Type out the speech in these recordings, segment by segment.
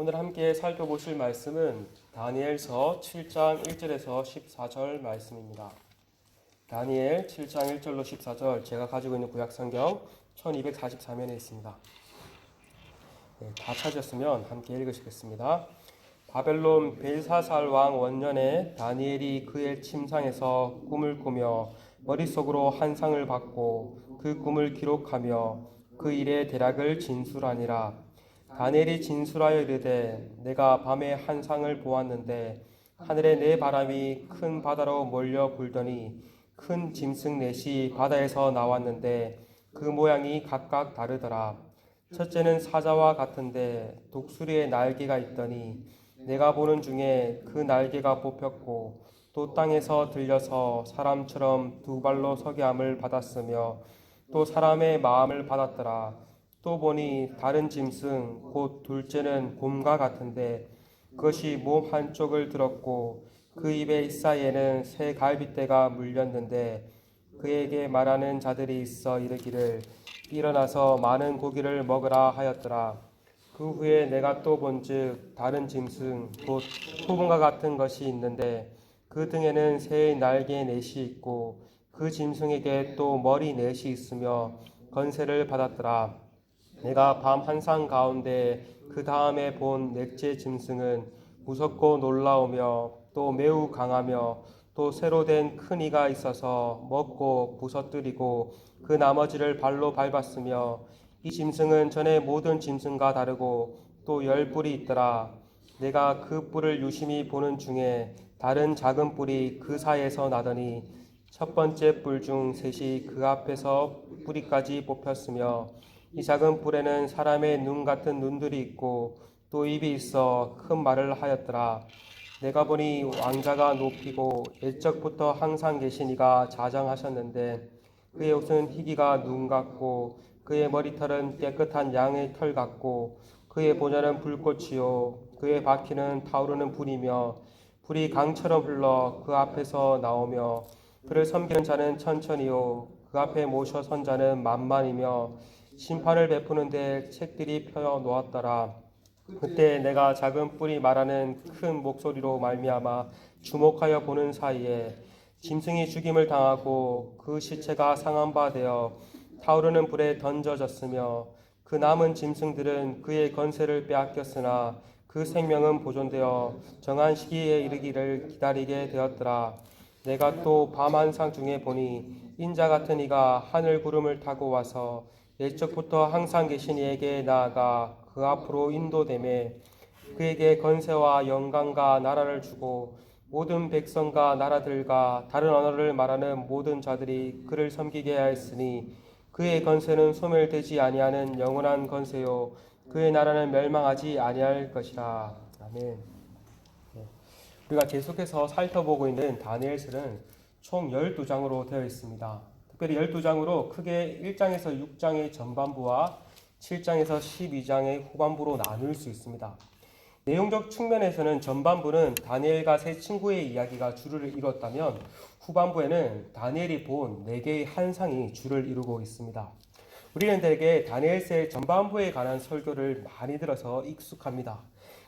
오늘 함께 살펴보실 말씀은 다니엘서 7장 1절에서 14절 말씀입니다. 다니엘 7장 1절로 14절, 제가 가지고 있는 구약성경 1244면에 있습니다. 다 찾으셨으면 함께 읽으시겠습니다. 바벨론 벨사살 왕 원년에 다니엘이 그의 침상에서 꿈을 꾸며 머릿속으로 환상을 받고 그 꿈을 기록하며 그 일의 대략을 진술하니라. 다니엘이 진술하여 이르되 내가 밤에 환상을 보았는데 하늘에 네 바람이 큰 바다로 몰려 불더니 큰 짐승 넷이 바다에서 나왔는데 그 모양이 각각 다르더라. 첫째는 사자와 같은데 독수리의 날개가 있더니 내가 보는 중에 그 날개가 뽑혔고 또 땅에서 들려서 사람처럼 두 발로 서게 함을 받았으며 또 사람의 마음을 받았더라. 또 보니 다른 짐승 곧 둘째는 곰과 같은데 그것이 몸 한쪽을 들었고 그 입의 사이에는 새 갈빗대가 물렸는데 그에게 말하는 자들이 있어 이르기를 일어나서 많은 고기를 먹으라 하였더라. 그 후에 내가 또 본즉 다른 짐승 곧 소금과 같은 것이 있는데 그 등에는 새의 날개 넷이 있고 그 짐승에게 또 머리 넷이 있으며 건세를 받았더라. 내가 밤 환상 가운데 그 다음에 본 넷째 짐승은 무섭고 놀라우며 또 매우 강하며 또 새로 된 큰 이가 있어서 먹고 부서뜨리고 그 나머지를 발로 밟았으며 이 짐승은 전에 모든 짐승과 다르고 또 10뿔이 있더라. 내가 그 뿔을 유심히 보는 중에 다른 작은 뿔이 그 사이에서 나더니 첫 번째 뿔 중 셋이 그 앞에서 뿌리까지 뽑혔으며 이 작은 뿔에는 사람의 눈 같은 눈들이 있고 또 입이 있어 큰 말을 하였더라. 내가 보니 왕자가 높이고 옛적부터 항상 계신 이가 자장하셨는데 그의 옷은 희기가 눈 같고 그의 머리털은 깨끗한 양의 털 같고 그의 보좌는 불꽃이요 그의 바퀴는 타오르는 불이며 불이 강처럼 흘러 그 앞에서 나오며 그를 섬기는 자는 천천히요 그 앞에 모셔 선 자는 만만이며 심판을 베푸는데 책들이 펴 놓았더라. 그때 내가 작은 뿔이 말하는 큰 목소리로 말미암아 주목하여 보는 사이에 짐승이 죽임을 당하고 그 시체가 상한 바 되어 타오르는 불에 던져졌으며 그 남은 짐승들은 그의 건세를 빼앗겼으나 그 생명은 보존되어 정한 시기에 이르기를 기다리게 되었더라. 내가 또 밤 한상 중에 보니 인자 같은 이가 하늘 구름을 타고 와서 옛적부터 항상 계신 이에게 나아가 그 앞으로 인도되매 그에게 건세와 영광과 나라를 주고 모든 백성과 나라들과 다른 언어를 말하는 모든 자들이 그를 섬기게 하였으니 그의 건세는 소멸되지 아니하는 영원한 건세요 그의 나라는 멸망하지 아니할 것이라. 아멘. 우리가 계속해서 살펴보고 있는 다니엘서는 총 12장으로 되어 있습니다. 특별히 12장으로 크게 1장에서 6장의 전반부와 7장에서 12장의 후반부로 나눌 수 있습니다. 내용적 측면에서는 전반부는 다니엘과 세 친구의 이야기가 주를 이뤘다면 후반부에는 다니엘이 본 4개의 환상이 주를 이루고 있습니다. 우리는 대개 다니엘서의 전반부에 관한 설교를 많이 들어서 익숙합니다.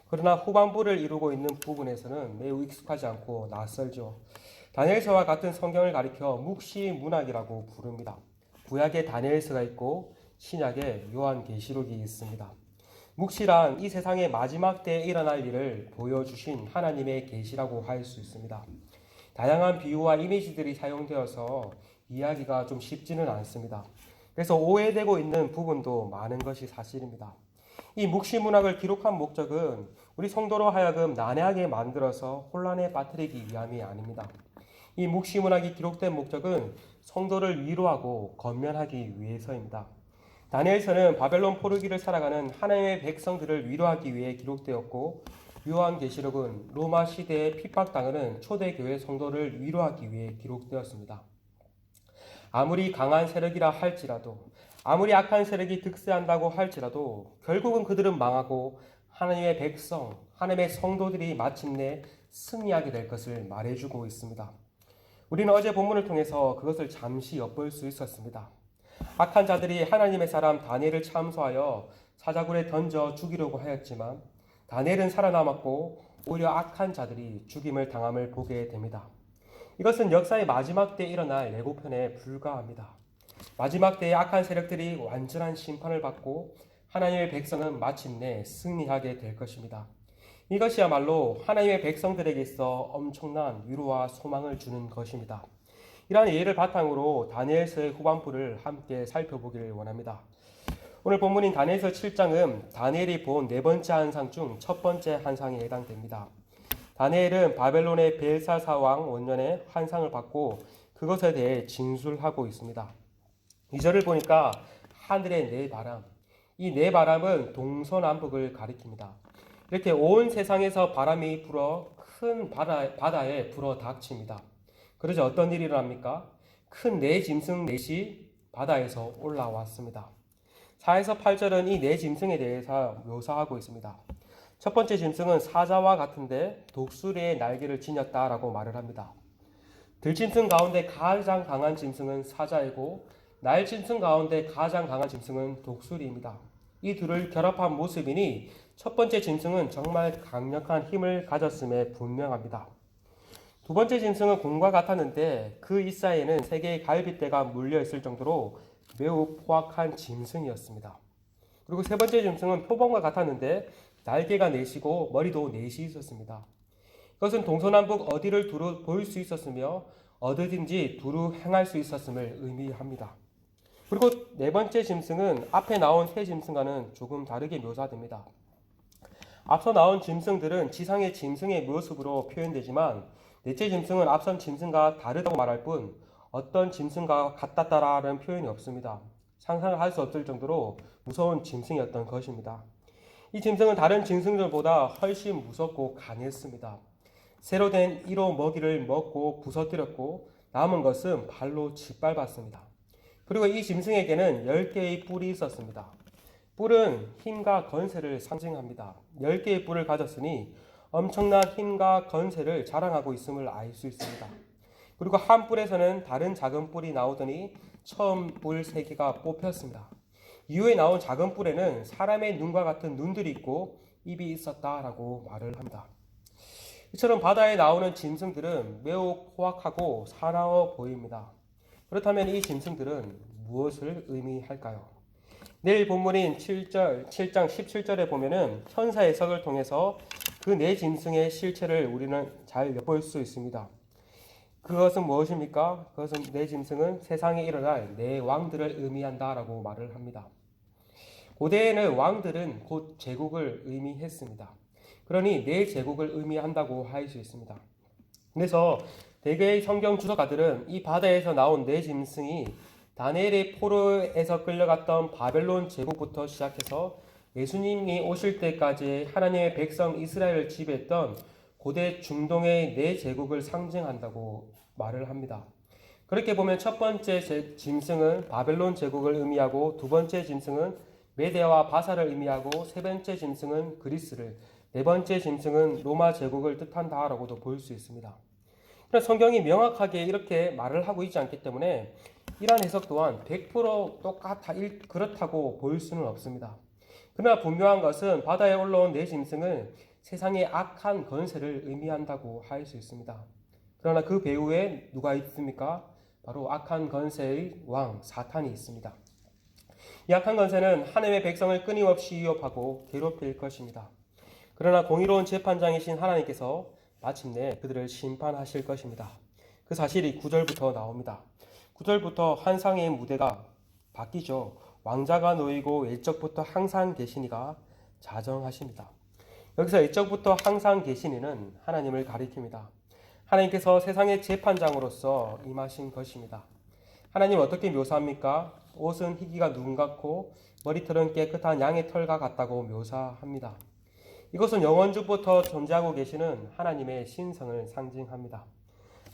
그러나 후반부를 이루고 있는 부분에서는 매우 익숙하지 않고 낯설죠. 다니엘서와 같은 성경을 가리켜 묵시문학이라고 부릅니다. 구약에 다니엘서가 있고 신약에 요한계시록이 있습니다. 묵시란 이 세상의 마지막 때에 일어날 일을 보여주신 하나님의 계시라고 할 수 있습니다. 다양한 비유와 이미지들이 사용되어서 이야기가 좀 쉽지는 않습니다. 그래서 오해되고 있는 부분도 많은 것이 사실입니다. 이 묵시문학을 기록한 목적은 우리 성도로 하여금 난해하게 만들어서 혼란에 빠뜨리기 위함이 아닙니다. 이 묵시문학이 기록된 목적은 성도를 위로하고 건면하기 위해서입니다. 다니엘서는 바벨론 포로기를 살아가는 하나님의 백성들을 위로하기 위해 기록되었고 요한계시록은 로마 시대에 핍박당하는 초대교회 성도를 위로하기 위해 기록되었습니다. 아무리 강한 세력이라 할지라도 아무리 악한 세력이 득세한다고 할지라도 결국은 그들은 망하고 하나님의 백성, 하나님의 성도들이 마침내 승리하게 될 것을 말해주고 있습니다. 우리는 어제 본문을 통해서 그것을 잠시 엿볼 수 있었습니다. 악한 자들이 하나님의 사람 다니엘을 참소하여 사자굴에 던져 죽이려고 하였지만 다니엘은 살아남았고 오히려 악한 자들이 죽임을 당함을 보게 됩니다. 이것은 역사의 마지막 때에 일어날 예고편에 불과합니다. 마지막 때에 악한 세력들이 완전한 심판을 받고 하나님의 백성은 마침내 승리하게 될 것입니다. 이것이야말로 하나님의 백성들에게 있어 엄청난 위로와 소망을 주는 것입니다. 이러한 예를 바탕으로 다니엘서의 후반부를 함께 살펴보기를 원합니다. 오늘 본문인 다니엘서 7장은 다니엘이 본 네 번째 환상 중 첫 번째 환상에 해당됩니다. 다니엘은 바벨론의 벨사사 왕 원년에 환상을 받고 그것에 대해 진술하고 있습니다. 2절을 보니까 하늘의 네 바람, 이 네 바람은 동서남북을 가리킵니다. 이렇게 온 세상에서 바람이 불어 큰 바다에 불어 닥칩니다. 그러자 어떤 일이 일어납니까? 큰 네 짐승 넷이 바다에서 올라왔습니다. 4에서 8절은 이 네 짐승에 대해서 묘사하고 있습니다. 첫 번째 짐승은 사자와 같은데 독수리의 날개를 지녔다라고 말을 합니다. 들짐승 가운데 가장 강한 짐승은 사자이고 날짐승 가운데 가장 강한 짐승은 독수리입니다. 이 둘을 결합한 모습이니 첫 번째 짐승은 정말 강력한 힘을 가졌음에 분명합니다. 두 번째 짐승은 곰과 같았는데 그 이사이에는 세 개의 갈빗대가 물려 있을 정도로 매우 포악한 짐승이었습니다. 그리고 세 번째 짐승은 표범과 같았는데 날개가 넷이고 머리도 넷이 있었습니다. 이것은 동서남북 어디를 두루 보일 수 있었으며 어디든지 두루 행할 수 있었음을 의미합니다. 그리고 네 번째 짐승은 앞에 나온 세 짐승과는 조금 다르게 묘사됩니다. 앞서 나온 짐승들은 지상의 짐승의 모습으로 표현되지만 넷째 짐승은 앞선 짐승과 다르다고 말할 뿐 어떤 짐승과 같았다라는 표현이 없습니다. 상상을 할 수 없을 정도로 무서운 짐승이었던 것입니다. 이 짐승은 다른 짐승들보다 훨씬 무섭고 강했습니다. 새로 된 1호 먹이를 먹고 부서뜨렸고 남은 것은 발로 짓밟았습니다. 그리고 이 짐승에게는 10개의 뿔이 있었습니다. 뿔은 힘과 건세를 상징합니다. 10개의 뿔을 가졌으니 엄청난 힘과 건세를 자랑하고 있음을 알 수 있습니다. 그리고 한 뿔에서는 다른 작은 뿔이 나오더니 처음 뿔 3개가 뽑혔습니다. 이후에 나온 작은 뿔에는 사람의 눈과 같은 눈들이 있고 입이 있었다라고 말을 합니다. 이처럼 바다에 나오는 짐승들은 매우 포악하고 사나워 보입니다. 그렇다면 이 짐승들은 무엇을 의미할까요? 내일 본문인 7장 17절에 보면은 천사 해석을 통해서 그 네 짐승의 실체를 우리는 잘 엿볼 수 있습니다. 그것은 무엇입니까? 그것은 네 짐승은 세상에 일어날 네 왕들을 의미한다라고 말을 합니다. 고대에는 왕들은 곧 제국을 의미했습니다. 그러니 네 제국을 의미한다고 할 수 있습니다. 그래서 대개의 성경 주석가들은 이 바다에서 나온 네 짐승이 다니엘의 포로에서 끌려갔던 바벨론 제국부터 시작해서 예수님이 오실 때까지 하나님의 백성 이스라엘을 지배했던 고대 중동의 네 제국을 상징한다고 말을 합니다. 그렇게 보면 첫 번째 짐승은 바벨론 제국을 의미하고 두 번째 짐승은 메데와 바사를 의미하고 세 번째 짐승은 그리스를, 네 번째 짐승은 로마 제국을 뜻한다라고도 볼 수 있습니다. 그러나 성경이 명확하게 이렇게 말을 하고 있지 않기 때문에 이러한 해석 또한 100% 그렇다고 볼 수는 없습니다. 그러나 분명한 것은 바다에 올라온 네 짐승은 세상의 악한 건세를 의미한다고 할 수 있습니다. 그러나 그 배후에 누가 있습니까? 바로 악한 건세의 왕 사탄이 있습니다. 이 악한 건세는 하나님의 백성을 끊임없이 위협하고 괴롭힐 것입니다. 그러나 공의로운 재판장이신 하나님께서 마침내 그들을 심판하실 것입니다. 그 사실이 9절부터 나옵니다. 9절부터 환상의 무대가 바뀌죠. 왕자가 놓이고 외적부터 항상 계시니가 자정하십니다. 여기서 외적부터 항상 계시니는 하나님을 가리킵니다. 하나님께서 세상의 재판장으로서 임하신 것입니다. 하나님 어떻게 묘사합니까? 옷은 희기가 눈 같고 머리털은 깨끗한 양의 털과 같다고 묘사합니다. 이것은 영원주부터 존재하고 계시는 하나님의 신성을 상징합니다.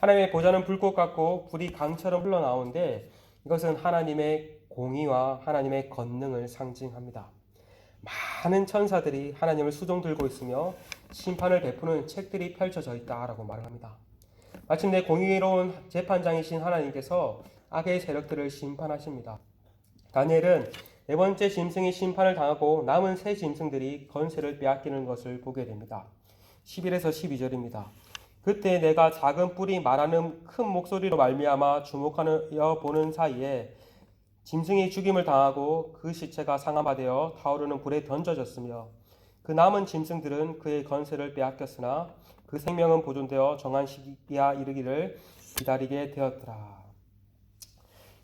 하나님의 보좌는 불꽃 같고 불이 강처럼 흘러나오는데 이것은 하나님의 공의와 하나님의 권능을 상징합니다. 많은 천사들이 하나님을 수종 들고 있으며 심판을 베푸는 책들이 펼쳐져 있다라고 말을 합니다. 마침내 공의로운 재판장이신 하나님께서 악의 세력들을 심판하십니다. 다니엘은 네 번째 짐승이 심판을 당하고 남은 세 짐승들이 건세를 빼앗기는 것을 보게 됩니다. 11에서 12절입니다. 그때 내가 작은 뿔이 말하는 큰 목소리로 말미암아 주목하여 보는 사이에 짐승이 죽임을 당하고 그 시체가 상함하되어 타오르는 불에 던져졌으며 그 남은 짐승들은 그의 건세를 빼앗겼으나 그 생명은 보존되어 정한 시기야 이르기를 기다리게 되었더라.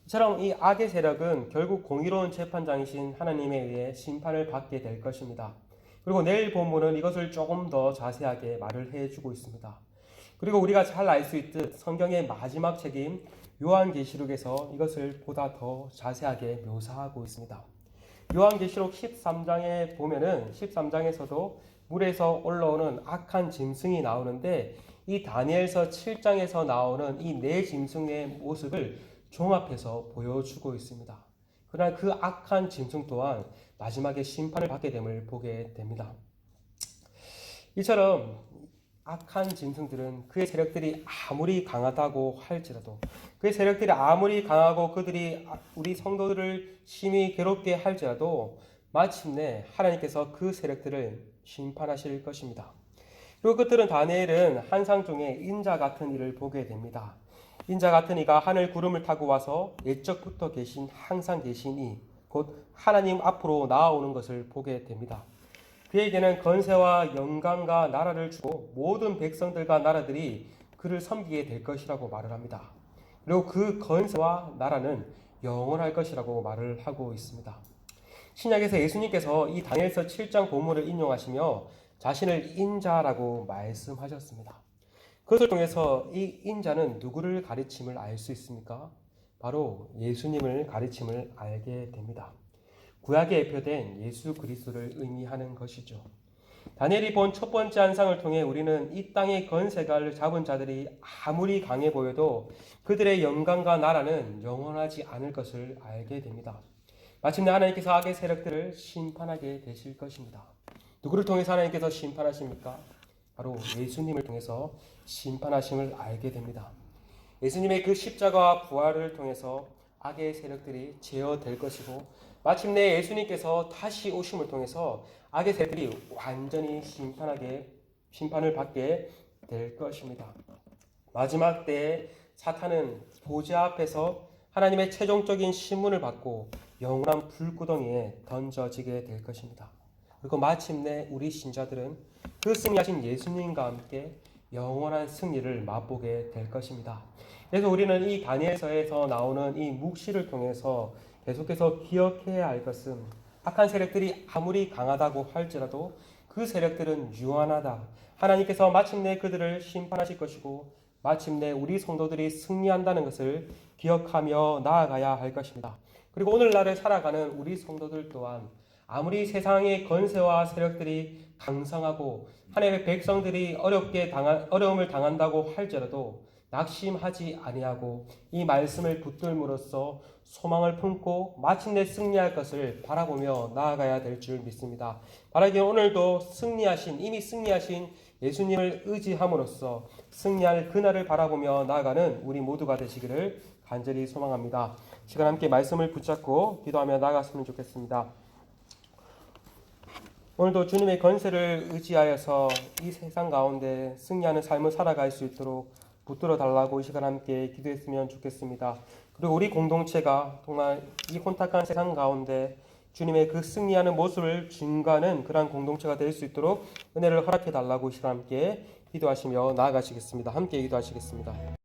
이처럼 이 악의 세력은 결국 공의로운 재판장이신 하나님에 의해 심판을 받게 될 것입니다. 그리고 내일 본문은 이것을 조금 더 자세하게 말을 해주고 있습니다. 그리고 우리가 잘 알 수 있듯 성경의 마지막 책임 요한계시록에서 이것을 보다 더 자세하게 묘사하고 있습니다. 요한계시록 13장에 보면은 13장에서도 물에서 올라오는 악한 짐승이 나오는데 이 다니엘서 7장에서 나오는 이 네 짐승의 모습을 종합해서 보여주고 있습니다. 그러나 그 악한 짐승 또한 마지막에 심판을 받게 됨을 보게 됩니다. 이처럼 악한 짐승들은 그의 세력들이 아무리 강하다고 할지라도 그의 세력들이 아무리 강하고 그들이 우리 성도들을 심히 괴롭게 할지라도 마침내 하나님께서 그 세력들을 심판하실 것입니다. 그리고 그들은 다니엘은 환상 중에 인자 같은 이를 보게 됩니다. 인자 같은 이가 하늘 구름을 타고 와서 옛적부터 계신 항상 계신 이 곧 하나님 앞으로 나아오는 것을 보게 됩니다. 그에게는 건세와 영광과 나라를 주고 모든 백성들과 나라들이 그를 섬기게 될 것이라고 말을 합니다. 그리고 그 건세와 나라는 영원할 것이라고 말을 하고 있습니다. 신약에서 예수님께서 이 다니엘서 7장 본문을 인용하시며 자신을 인자라고 말씀하셨습니다. 그것을 통해서 이 인자는 누구를 가르침을 알 수 있습니까? 바로 예수님을 가르침을 알게 됩니다. 구약에 예표된 예수 그리스도를 의미하는 것이죠. 다니엘이 본 첫 번째 환상을 통해 우리는 이 땅의 건세가를 잡은 자들이 아무리 강해 보여도 그들의 영광과 나라는 영원하지 않을 것을 알게 됩니다. 마침내 하나님께서 악의 세력들을 심판하게 되실 것입니다. 누구를 통해서 하나님께서 심판하십니까? 바로 예수님을 통해서 심판하심을 알게 됩니다. 예수님의 그 십자가와 부활을 통해서 악의 세력들이 제어될 것이고 마침내 예수님께서 다시 오심을 통해서 악의 세력들이 완전히 심판을 받게 될 것입니다. 마지막 때에 사탄은 보좌 앞에서 하나님의 최종적인 심문을 받고 영원한 불구덩이에 던져지게 될 것입니다. 그리고 마침내 우리 신자들은 그 승리하신 예수님과 함께 영원한 승리를 맛보게 될 것입니다. 그래서 우리는 이 다니엘서에서 나오는 이 묵시를 통해서 계속해서 기억해야 할 것은 악한 세력들이 아무리 강하다고 할지라도 그 세력들은 유한하다. 하나님께서 마침내 그들을 심판하실 것이고 마침내 우리 성도들이 승리한다는 것을 기억하며 나아가야 할 것입니다. 그리고 오늘날을 살아가는 우리 성도들 또한 아무리 세상의 건세와 세력들이 강성하고 하나님의 백성들이 어려움을 당한다고 할지라도 낙심하지 아니하고 이 말씀을 붙들므로써 소망을 품고 마침내 승리할 것을 바라보며 나아가야 될 줄 믿습니다. 바라기는 오늘도 이미 승리하신 예수님을 의지함으로써 승리할 그날을 바라보며 나아가는 우리 모두가 되시기를 간절히 소망합니다. 시간 함께 말씀을 붙잡고 기도하며 나아갔으면 좋겠습니다. 오늘도 주님의 건세를 의지하여서 이 세상 가운데 승리하는 삶을 살아갈 수 있도록 붙들어 달라고 이 시간 함께 기도했으면 좋겠습니다. 그리고 우리 공동체가 정말 이 혼탁한 세상 가운데 주님의 그 승리하는 모습을 증거하는 그러한 공동체가 될 수 있도록 은혜를 허락해 달라고 이 시간 함께 기도하시며 나아가시겠습니다. 함께 기도하시겠습니다.